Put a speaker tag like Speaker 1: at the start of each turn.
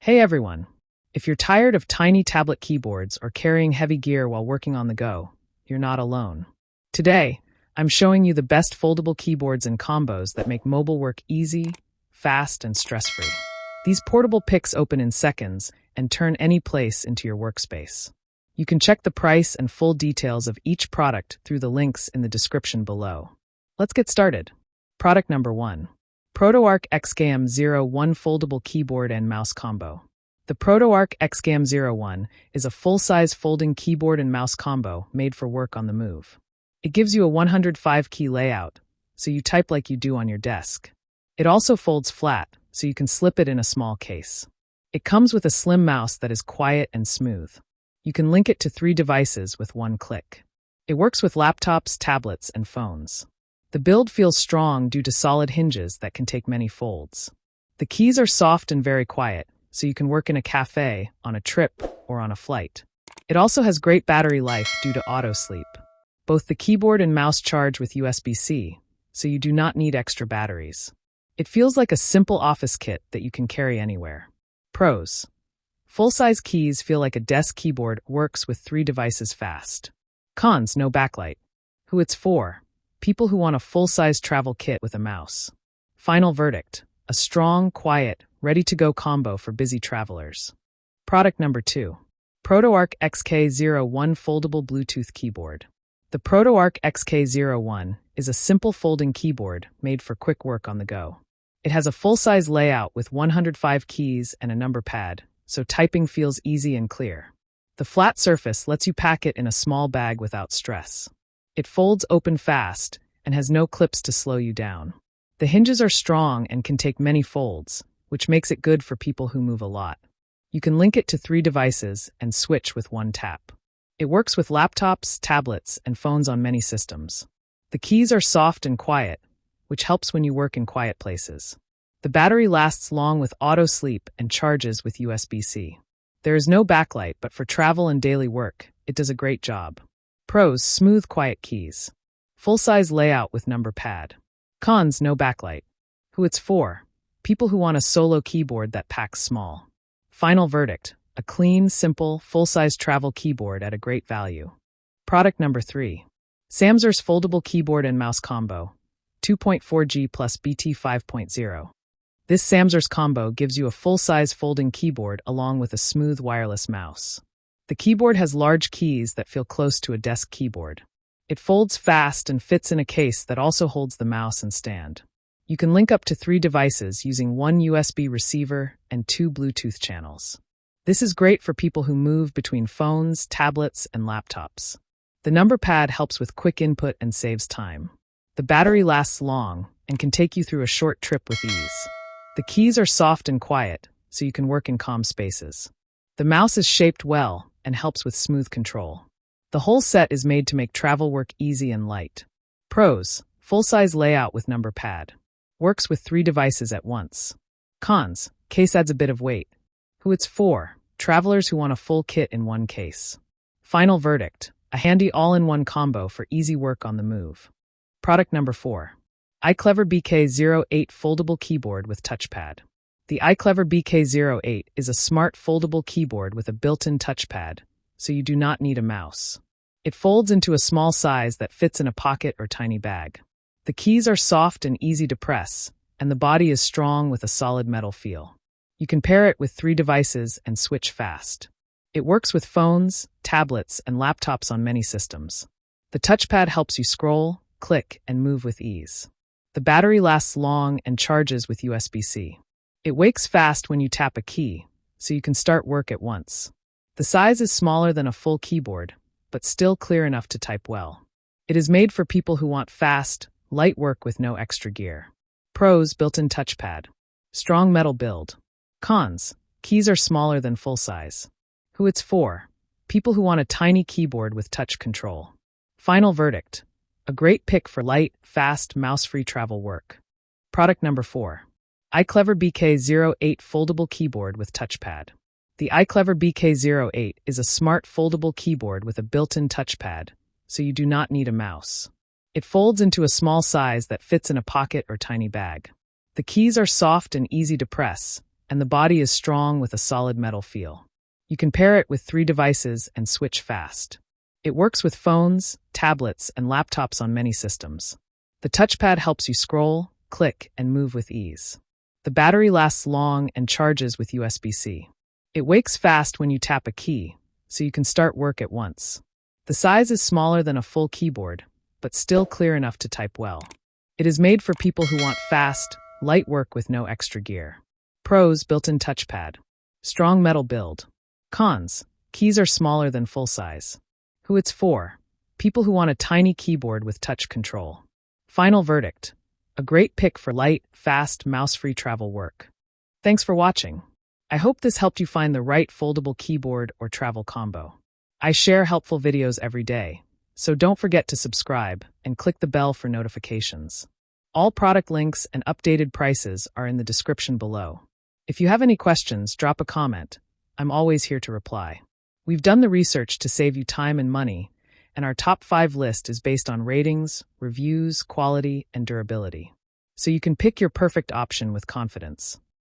Speaker 1: Hey everyone! If you're tired of tiny tablet keyboards or carrying heavy gear while working on the go, you're not alone. Today, I'm showing you the best foldable keyboards and combos that make mobile work easy, fast, and stress-free. These portable picks open in seconds and turn any place into your workspace. You can check the price and full details of each product through the links in the description below. Let's get started. Product number 1. ProtoArc XKM01 Foldable Keyboard and Mouse Combo. The ProtoArc XKM01 is a full-size folding keyboard and mouse combo made for work on the move. It gives you a 105-key layout, so you type like you do on your desk. It also folds flat, so you can slip it in a small case. It comes with a slim mouse that is quiet and smooth. You can link it to 3 devices with one click. It works with laptops, tablets, and phones. The build feels strong due to solid hinges that can take many folds. The keys are soft and very quiet, so you can work in a cafe, on a trip, or on a flight. It also has great battery life due to auto sleep. Both the keyboard and mouse charge with USB-C, so you do not need extra batteries. It feels like a simple office kit that you can carry anywhere. Pros: full-size keys feel like a desk keyboard, works with 3 devices fast. Cons: no backlight. Who it's for? People who want a full-size travel kit with a mouse. Final verdict: a strong, quiet, ready-to-go combo for busy travelers. Product number 2. ProtoArc XK01 Foldable Bluetooth Keyboard. The ProtoArc XK01 is a simple folding keyboard made for quick work on the go. It has a full-size layout with 105 keys and a number pad, so typing feels easy and clear. The flat surface lets you pack it in a small bag without stress. It folds open fast and has no clips to slow you down. The hinges are strong and can take many folds, which makes it good for people who move a lot. You can link it to 3 devices and switch with one tap. It works with laptops, tablets, and phones on many systems. The keys are soft and quiet, which helps when you work in quiet places. The battery lasts long with auto sleep and charges with USB-C. There is no backlight, but for travel and daily work, it does a great job. Pros: smooth, quiet keys. Full-size layout with number pad. Cons: no backlight. Who it's for? People who want a solo keyboard that packs small. Final verdict: a clean, simple, full-size travel keyboard at a great value. Product number 3. Samsers Foldable Keyboard and Mouse Combo. 2.4G plus BT 5.0. This Samsers combo gives you a full-size folding keyboard along with a smooth wireless mouse. The keyboard has large keys that feel close to a desk keyboard. It folds fast and fits in a case that also holds the mouse and stand. You can link up to 3 devices using 1 USB receiver and 2 Bluetooth channels. This is great for people who move between phones, tablets, and laptops. The number pad helps with quick input and saves time. The battery lasts long and can take you through a short trip with ease. The keys are soft and quiet, so you can work in calm spaces. The mouse is shaped well and helps with smooth control. The whole set is made to make travel work easy and light. Pros: full-size layout with number pad. Works with 3 devices at once. Cons: case adds a bit of weight. Who it's for? Travelers who want a full kit in one case. Final verdict: a handy all-in-one combo for easy work on the move. Product number 4. iClever BK08 Foldable Keyboard with Touchpad. The iClever BK08 is a smart foldable keyboard with a built-in touchpad, so you do not need a mouse. It folds into a small size that fits in a pocket or tiny bag. The keys are soft and easy to press, and the body is strong with a solid metal feel. You can pair it with 3 devices and switch fast. It works with phones, tablets, and laptops on many systems. The touchpad helps you scroll, click, and move with ease. The battery lasts long and charges with USB-C. It wakes fast when you tap a key, so you can start work at once. The size is smaller than a full keyboard, but still clear enough to type well. It is made for people who want fast, light work with no extra gear. Pros: built-in touchpad. Strong metal build. Cons: keys are smaller than full size. Who it's for? People who want a tiny keyboard with touch control. Final verdict: a great pick for light, fast, mouse-free travel work. Product number 4. iClever BK08 Foldable Keyboard with Touchpad. The iClever BK08 is a smart foldable keyboard with a built-in touchpad, so you do not need a mouse. It folds into a small size that fits in a pocket or tiny bag. The keys are soft and easy to press, and the body is strong with a solid metal feel. You can pair it with 3 devices and switch fast. It works with phones, tablets, and laptops on many systems. The touchpad helps you scroll, click, and move with ease. The battery lasts long and charges with USB-C. It wakes fast when you tap a key, so you can start work at once. The size is smaller than a full keyboard, but still clear enough to type well. It is made for people who want fast, light work with no extra gear. Pros: built-in touchpad. Strong metal build. Cons: keys are smaller than full size. Who it's for: people who want a tiny keyboard with touch control. Final verdict: a great pick for light, fast, mouse-free travel work. Thanks for watching. I hope this helped you find the right foldable keyboard or travel combo. I share helpful videos every day, so don't forget to subscribe and click the bell for notifications. All product links and updated prices are in the description below. If you have any questions, drop a comment. I'm always here to reply. We've done the research to save you time and money, and our top 5 list is based on ratings, reviews, quality, and durability. So you can pick your perfect option with confidence.